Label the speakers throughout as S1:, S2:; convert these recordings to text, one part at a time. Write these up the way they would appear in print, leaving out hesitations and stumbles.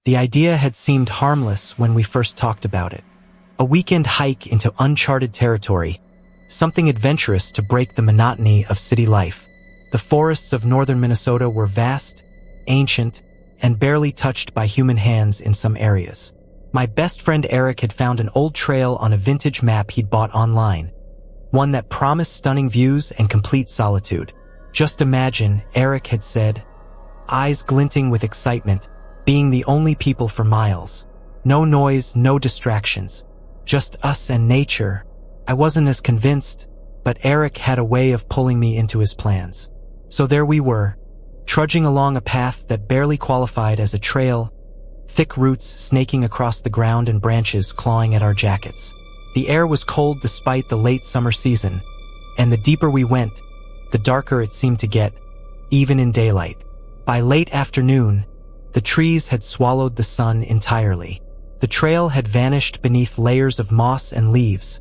S1: The idea had seemed harmless when we first talked about it. A weekend hike into uncharted territory, something adventurous to break the monotony of city life. The forests of northern Minnesota were vast, ancient, and barely touched by human hands in some areas. My best friend Eric had found an old trail on a vintage map he'd bought online, one that promised stunning views and complete solitude. Just imagine, Eric had said, eyes glinting with excitement, being the only people for miles. No noise, no distractions. Just us and nature. I wasn't as convinced, but Eric had a way of pulling me into his plans. So there we were, trudging along a path that barely qualified as a trail, thick roots snaking across the ground and branches clawing at our jackets. The air was cold despite the late summer season, and the deeper we went, the darker it seemed to get, even in daylight. By late afternoon, the trees had swallowed the sun entirely. The trail had vanished beneath layers of moss and leaves,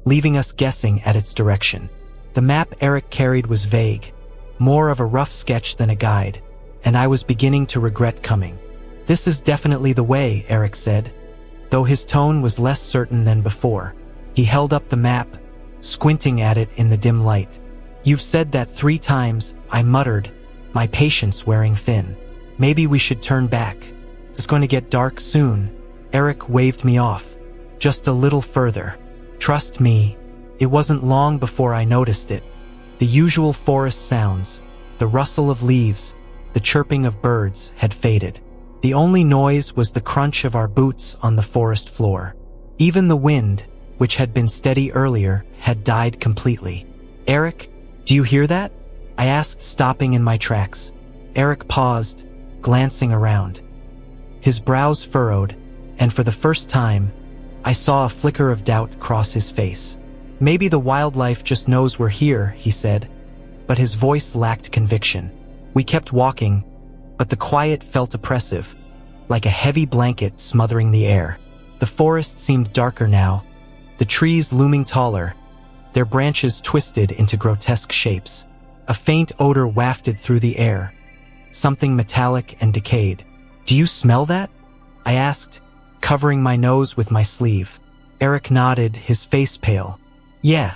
S1: leaving us guessing at its direction. The map Eric carried was vague, more of a rough sketch than a guide, and I was beginning to regret coming. "This is definitely the way," Eric said, though his tone was less certain than before. He held up the map, squinting at it in the dim light. "You've said that 3 times, I muttered, my patience wearing thin. "Maybe we should turn back. It's going to get dark soon." Eric waved me off. "Just a little further. Trust me." It wasn't long before I noticed it. The usual forest sounds, the rustle of leaves, the chirping of birds had faded. The only noise was the crunch of our boots on the forest floor. Even the wind, which had been steady earlier, had died completely. "Eric, do you hear that?" I asked, stopping in my tracks. Eric paused, glancing around. His brows furrowed, and for the first time, I saw a flicker of doubt cross his face. "Maybe the wildlife just knows we're here," he said, but his voice lacked conviction. We kept walking, but the quiet felt oppressive, like a heavy blanket smothering the air. The forest seemed darker now, the trees looming taller, their branches twisted into grotesque shapes. A faint odor wafted through the air, something metallic and decayed. "Do you smell that?" I asked, covering my nose with my sleeve. Eric nodded, his face pale. "Yeah,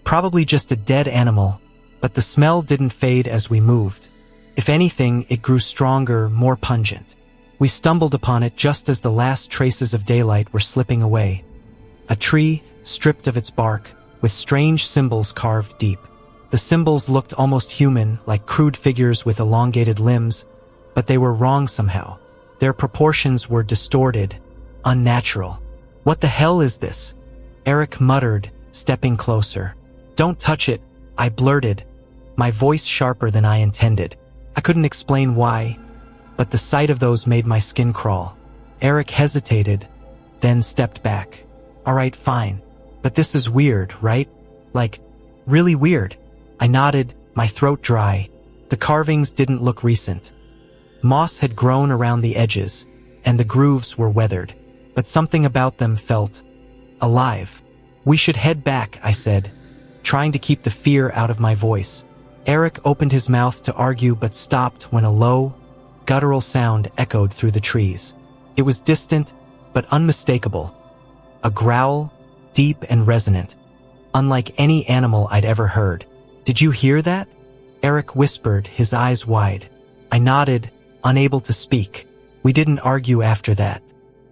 S1: probably just a dead animal," but the smell didn't fade as we moved. If anything, it grew stronger, more pungent. We stumbled upon it just as the last traces of daylight were slipping away. A tree, stripped of its bark, with strange symbols carved deep. The symbols looked almost human, like crude figures with elongated limbs, but they were wrong somehow. Their proportions were distorted, unnatural. "What the hell is this?" Eric muttered, stepping closer. "Don't touch it," I blurted, my voice sharper than I intended. I couldn't explain why, but the sight of those made my skin crawl. Eric hesitated, then stepped back. "All right, fine. But this is weird, right? Like, really weird." I nodded, my throat dry. The carvings didn't look recent. Moss had grown around the edges, and the grooves were weathered, but something about them felt alive. "We should head back," I said, trying to keep the fear out of my voice. Eric opened his mouth to argue but stopped when a low, guttural sound echoed through the trees. It was distant, but unmistakable. A growl, deep and resonant, unlike any animal I'd ever heard. "Did you hear that?" Eric whispered, his eyes wide. I nodded, unable to speak. We didn't argue after that.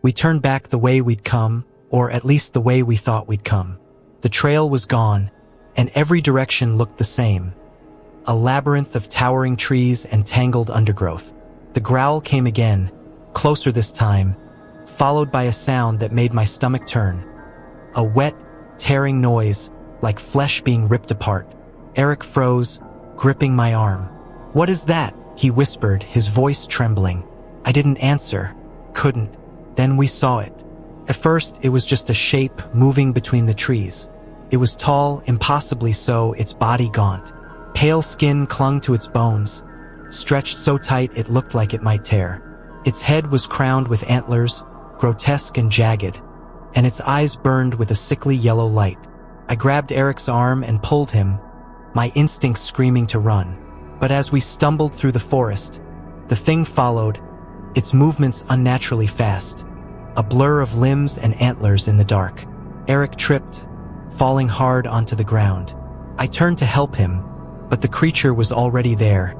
S1: We turned back the way we'd come, or at least the way we thought we'd come. The trail was gone, and every direction looked the same. A labyrinth of towering trees and tangled undergrowth. The growl came again, closer this time, followed by a sound that made my stomach turn. A wet, tearing noise, like flesh being ripped apart. Eric froze, gripping my arm. "What is that?" he whispered, his voice trembling. I didn't answer, couldn't. Then we saw it. At first, it was just a shape moving between the trees. It was tall, impossibly so, its body gaunt. Pale skin clung to its bones, stretched so tight it looked like it might tear. Its head was crowned with antlers, grotesque and jagged, and its eyes burned with a sickly yellow light. I grabbed Eric's arm and pulled him, my instincts screaming to run. But as we stumbled through the forest, the thing followed, its movements unnaturally fast, a blur of limbs and antlers in the dark. Eric tripped, falling hard onto the ground. I turned to help him, but the creature was already there,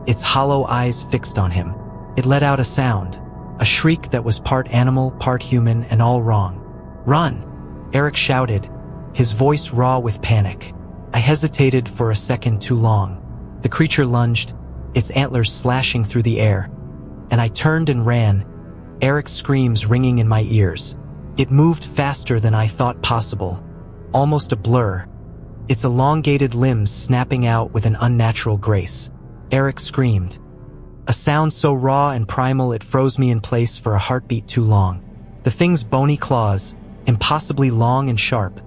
S1: its hollow eyes fixed on him. It let out a sound, a shriek that was part animal, part human, and all wrong. "Run!" Eric shouted, his voice raw with panic. I hesitated for a second too long. The creature lunged, its antlers slashing through the air, and I turned and ran, Eric's screams ringing in my ears. It moved faster than I thought possible, almost a blur, its elongated limbs snapping out with an unnatural grace. Eric screamed, a sound so raw and primal it froze me in place for a heartbeat too long. The thing's bony claws, impossibly long and sharp,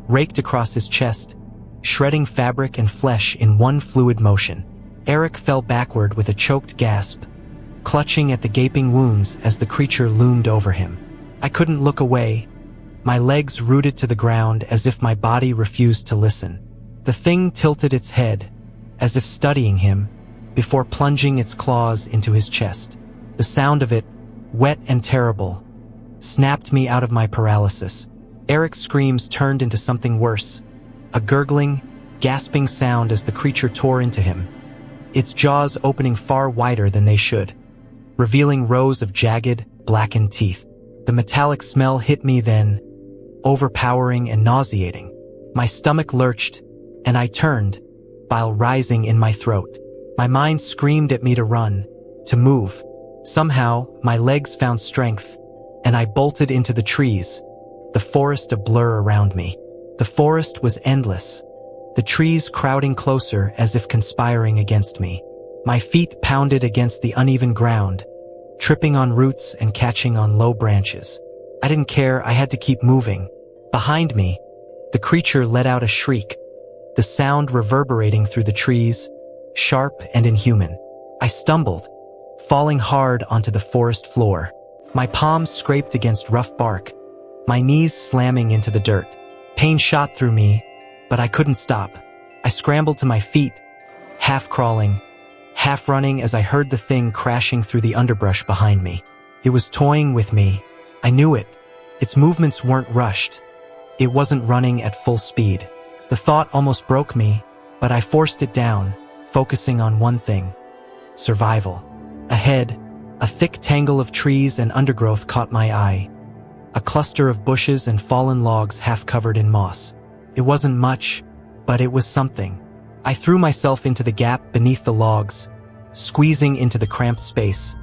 S1: raked across his chest, shredding fabric and flesh in one fluid motion. Eric fell backward with a choked gasp, clutching at the gaping wounds as the creature loomed over him. I couldn't look away, my legs rooted to the ground as if my body refused to listen. The thing tilted its head, as if studying him, before plunging its claws into his chest. The sound of it, wet and terrible, snapped me out of my paralysis. Eric's screams turned into something worse, a gurgling, gasping sound as the creature tore into him, its jaws opening far wider than they should, revealing rows of jagged, blackened teeth. The metallic smell hit me then, overpowering and nauseating. My stomach lurched, and I turned, bile rising in my throat. My mind screamed at me to run, to move. Somehow, my legs found strength, and I bolted into the trees, the forest a blur around me. The forest was endless, the trees crowding closer as if conspiring against me. My feet pounded against the uneven ground, tripping on roots and catching on low branches. I didn't care, I had to keep moving. Behind me, the creature let out a shriek, the sound reverberating through the trees, sharp and inhuman. I stumbled, falling hard onto the forest floor. My palms scraped against rough bark, my knees slamming into the dirt. Pain shot through me, but I couldn't stop. I scrambled to my feet, half crawling, half running as I heard the thing crashing through the underbrush behind me. It was toying with me. I knew it. Its movements weren't rushed. It wasn't running at full speed. The thought almost broke me, but I forced it down, focusing on one thing: survival. Ahead, a thick tangle of trees and undergrowth caught my eye, a cluster of bushes and fallen logs half covered in moss. It wasn't much, but it was something. I threw myself into the gap beneath the logs, squeezing into the cramped space,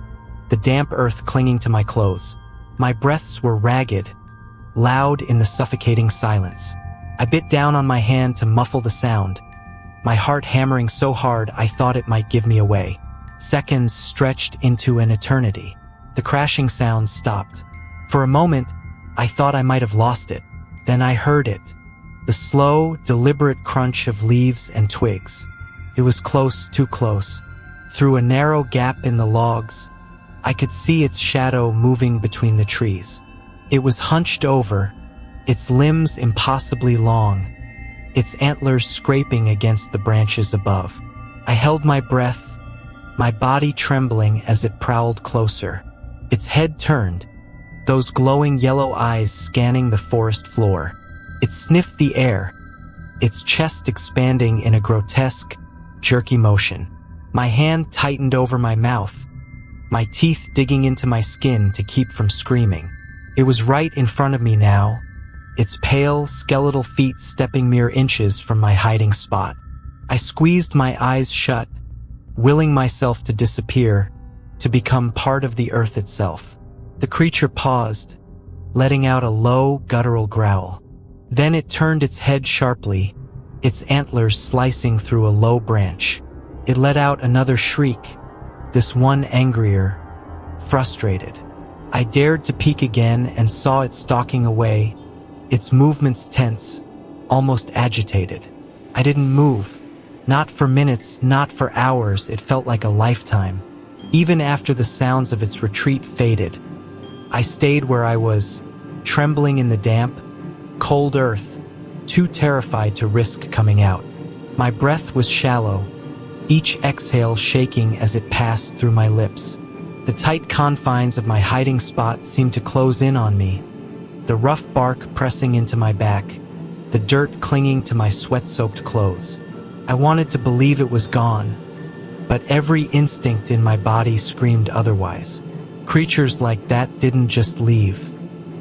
S1: the damp earth clinging to my clothes. My breaths were ragged, loud in the suffocating silence. I bit down on my hand to muffle the sound, my heart hammering so hard I thought it might give me away. Seconds stretched into an eternity. The crashing sound stopped. For a moment, I thought I might have lost it. Then I heard it. The slow, deliberate crunch of leaves and twigs. It was close, too close. Through a narrow gap in the logs, I could see its shadow moving between the trees. It was hunched over, its limbs impossibly long, its antlers scraping against the branches above. I held my breath, my body trembling as it prowled closer. Its head turned, those glowing yellow eyes scanning the forest floor. It sniffed the air, its chest expanding in a grotesque, jerky motion. My hand tightened over my mouth, my teeth digging into my skin to keep from screaming. It was right in front of me now, its pale, skeletal feet stepping mere inches from my hiding spot. I squeezed my eyes shut, willing myself to disappear, to become part of the earth itself. The creature paused, letting out a low, guttural growl. Then it turned its head sharply, its antlers slicing through a low branch. It let out another shriek, this one angrier, frustrated. I dared to peek again and saw it stalking away, its movements tense, almost agitated. I didn't move. Not for minutes, not for hours, it felt like a lifetime. Even after the sounds of its retreat faded, I stayed where I was, trembling in the damp, cold earth, too terrified to risk coming out. My breath was shallow, each exhale shaking as it passed through my lips. The tight confines of my hiding spot seemed to close in on me, the rough bark pressing into my back, the dirt clinging to my sweat-soaked clothes. I wanted to believe it was gone, but every instinct in my body screamed otherwise. Creatures like that didn't just leave.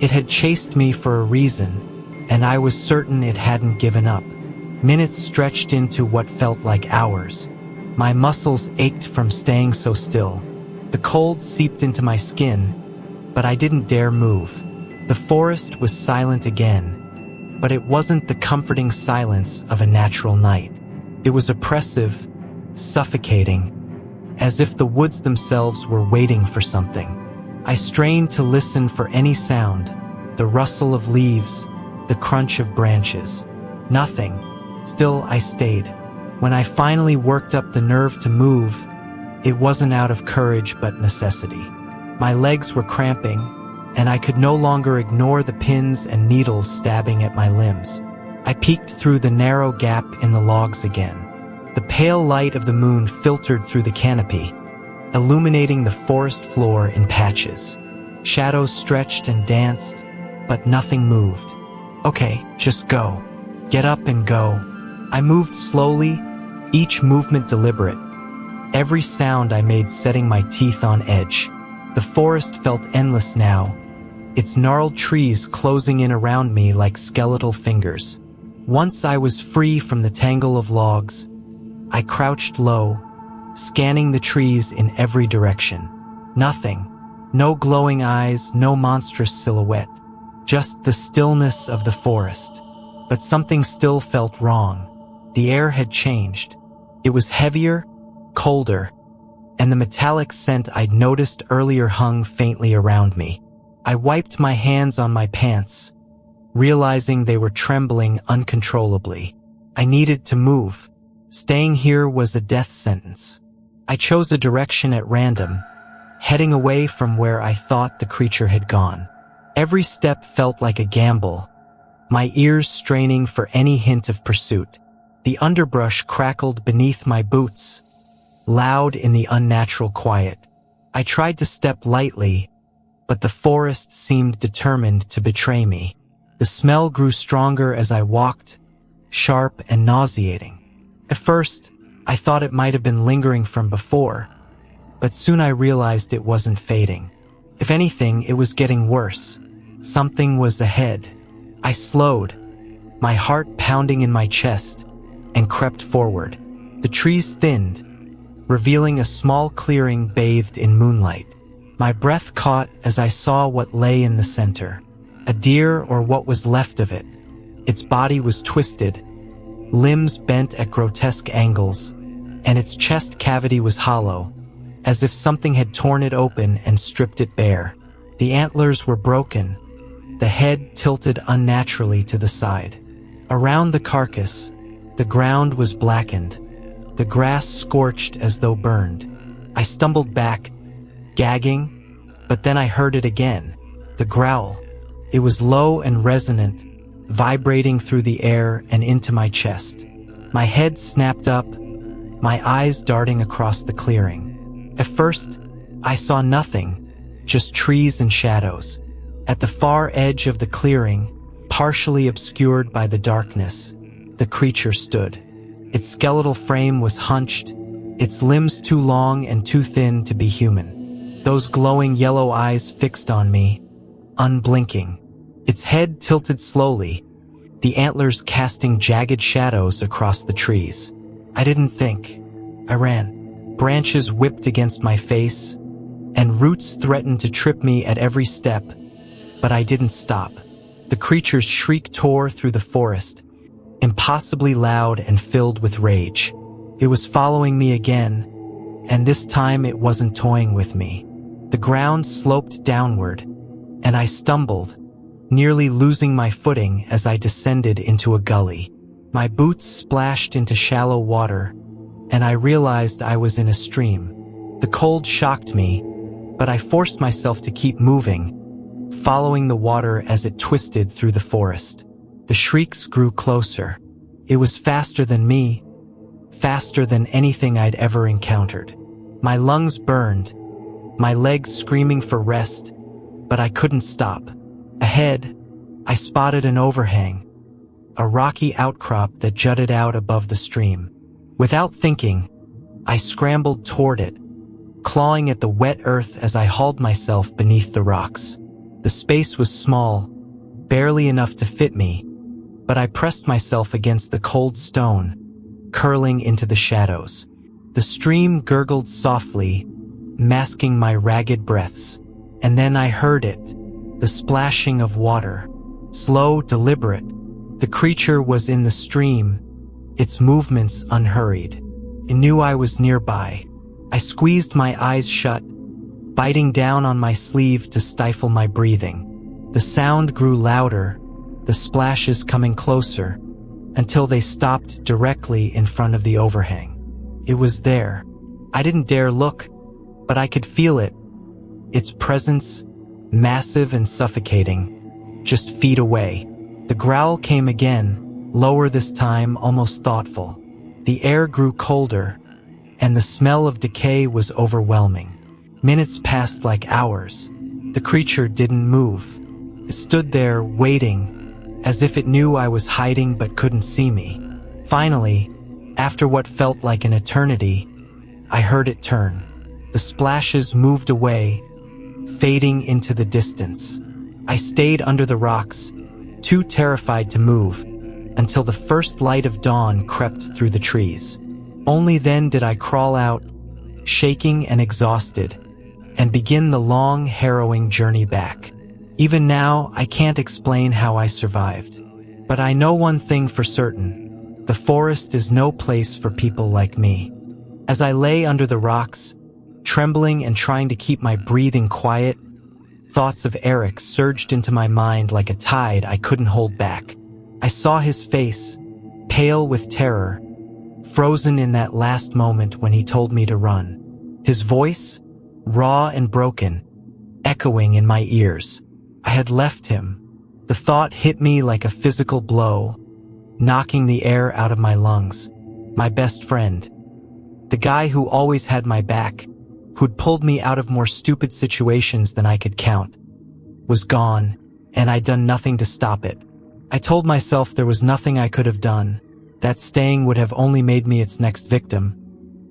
S1: It had chased me for a reason, and I was certain it hadn't given up. Minutes stretched into what felt like hours. My muscles ached from staying so still. The cold seeped into my skin, but I didn't dare move. The forest was silent again, but it wasn't the comforting silence of a natural night. It was oppressive, suffocating, as if the woods themselves were waiting for something. I strained to listen for any sound, the rustle of leaves, the crunch of branches. Nothing. Still, I stayed. When I finally worked up the nerve to move, it wasn't out of courage but necessity. My legs were cramping, and I could no longer ignore the pins and needles stabbing at my limbs. I peeked through the narrow gap in the logs again. The pale light of the moon filtered through the canopy, illuminating the forest floor in patches. Shadows stretched and danced, but nothing moved. Okay, just go. Get up and go. I moved slowly, each movement deliberate. Every sound I made setting my teeth on edge. The forest felt endless now, its gnarled trees closing in around me like skeletal fingers. Once I was free from the tangle of logs, I crouched low, scanning the trees in every direction. Nothing. No glowing eyes, no monstrous silhouette. Just the stillness of the forest. But something still felt wrong. The air had changed. It was heavier, colder, and the metallic scent I'd noticed earlier hung faintly around me. I wiped my hands on my pants, realizing they were trembling uncontrollably. I needed to move. Staying here was a death sentence. I chose a direction at random, heading away from where I thought the creature had gone. Every step felt like a gamble, my ears straining for any hint of pursuit. The underbrush crackled beneath my boots, loud in the unnatural quiet. I tried to step lightly, but the forest seemed determined to betray me. The smell grew stronger as I walked, sharp and nauseating. At first, I thought it might have been lingering from before, but soon I realized it wasn't fading. If anything, it was getting worse. Something was ahead. I slowed, my heart pounding in my chest, and crept forward. The trees thinned, revealing a small clearing bathed in moonlight. My breath caught as I saw what lay in the center. A deer, or what was left of it. Its body was twisted, limbs bent at grotesque angles, and its chest cavity was hollow, as if something had torn it open and stripped it bare. The antlers were broken, the head tilted unnaturally to the side. Around the carcass, the ground was blackened, the grass scorched as though burned. I stumbled back, gagging, but then I heard it again. The growl. It was low and resonant, vibrating through the air and into my chest. My head snapped up, my eyes darting across the clearing. At first, I saw nothing, just trees and shadows. At the far edge of the clearing, partially obscured by the darkness, the creature stood. Its skeletal frame was hunched, its limbs too long and too thin to be human. Those glowing yellow eyes fixed on me, unblinking. Its head tilted slowly, the antlers casting jagged shadows across the trees. I didn't think. I ran. Branches whipped against my face, and roots threatened to trip me at every step, but I didn't stop. The creature's shriek tore through the forest, impossibly loud and filled with rage. It was following me again, and this time it wasn't toying with me. The ground sloped downward, and I stumbled, nearly losing my footing as I descended into a gully. My boots splashed into shallow water, and I realized I was in a stream. The cold shocked me, but I forced myself to keep moving, following the water as it twisted through the forest. The shrieks grew closer. It was faster than me, faster than anything I'd ever encountered. My lungs burned, my legs screaming for rest, but I couldn't stop. Ahead, I spotted an overhang, a rocky outcrop that jutted out above the stream. Without thinking, I scrambled toward it, clawing at the wet earth as I hauled myself beneath the rocks. The space was small, barely enough to fit me, but I pressed myself against the cold stone, curling into the shadows. The stream gurgled softly, masking my ragged breaths, and then I heard it, the splashing of water. Slow, deliberate. The creature was in the stream, its movements unhurried. It knew I was nearby. I squeezed my eyes shut, biting down on my sleeve to stifle my breathing. The sound grew louder, the splashes coming closer, until they stopped directly in front of the overhang. It was there. I didn't dare look, but I could feel it. Its presence, massive and suffocating, just feet away. The growl came again, lower this time, almost thoughtful. The air grew colder, and the smell of decay was overwhelming. Minutes passed like hours. The creature didn't move. It stood there, waiting, as if it knew I was hiding but couldn't see me. Finally, after what felt like an eternity, I heard it turn. The splashes moved away, fading into the distance. I stayed under the rocks, too terrified to move, until the first light of dawn crept through the trees. Only then did I crawl out, shaking and exhausted, and begin the long, harrowing journey back. Even now, I can't explain how I survived. But I know one thing for certain: the forest is no place for people like me. As I lay under the rocks, trembling and trying to keep my breathing quiet, thoughts of Eric surged into my mind like a tide I couldn't hold back. I saw his face, pale with terror, frozen in that last moment when he told me to run. His voice, raw and broken, echoing in my ears. I had left him. The thought hit me like a physical blow, knocking the air out of my lungs. My best friend, the guy who always had my back, who'd pulled me out of more stupid situations than I could count, was gone, and I'd done nothing to stop it. I told myself there was nothing I could have done, that staying would have only made me its next victim,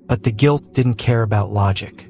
S1: but the guilt didn't care about logic.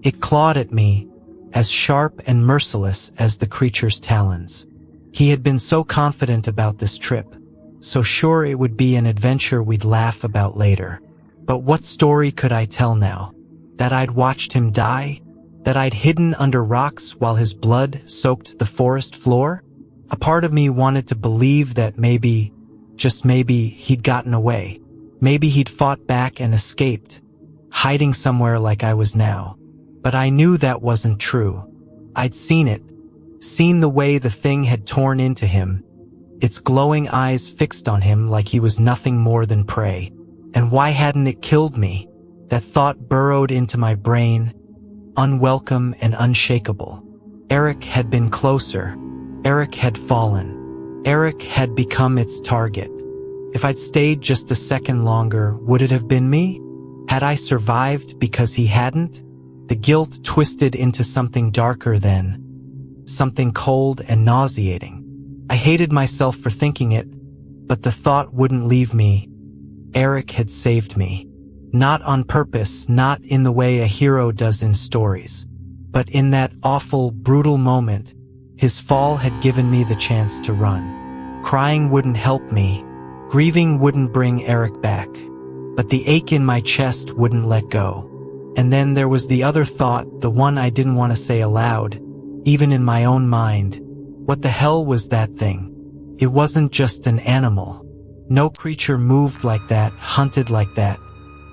S1: It clawed at me, as sharp and merciless as the creature's talons. He had been so confident about this trip, so sure it would be an adventure we'd laugh about later. But what story could I tell now? That I'd watched him die? That I'd hidden under rocks while his blood soaked the forest floor? A part of me wanted to believe that maybe, just maybe, he'd gotten away. Maybe he'd fought back and escaped, hiding somewhere like I was now. But I knew that wasn't true. I'd seen it, seen the way the thing had torn into him, its glowing eyes fixed on him like he was nothing more than prey. And why hadn't it killed me? That thought burrowed into my brain, unwelcome and unshakable. Eric had been closer. Eric had fallen. Eric had become its target. If I'd stayed just a second longer, would it have been me? Had I survived because he hadn't? The guilt twisted into something darker then, something cold and nauseating. I hated myself for thinking it, but the thought wouldn't leave me. Eric had saved me. Not on purpose, not in the way a hero does in stories, but in that awful, brutal moment, his fall had given me the chance to run. Crying wouldn't help me. Grieving wouldn't bring Eric back. But the ache in my chest wouldn't let go. And then there was the other thought, the one I didn't want to say aloud, even in my own mind. What the hell was that thing? It wasn't just an animal. No creature moved like that, hunted like that.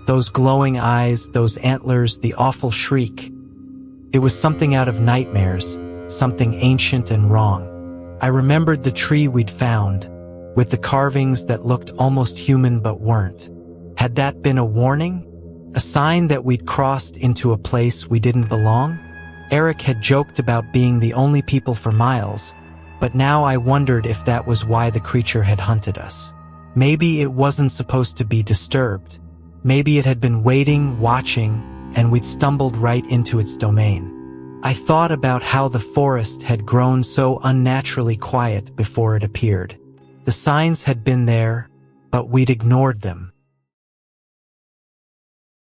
S1: Those glowing eyes, those antlers, the awful shriek. It was something out of nightmares, something ancient and wrong. I remembered the tree we'd found, with the carvings that looked almost human but weren't. Had that been a warning? A sign that we'd crossed into a place we didn't belong? Eric had joked about being the only people for miles, but now I wondered if that was why the creature had hunted us. Maybe it wasn't supposed to be disturbed. Maybe it had been waiting, watching, and we'd stumbled right into its domain. I thought about how the forest had grown so unnaturally quiet before it appeared. The signs had been there, but we'd ignored them.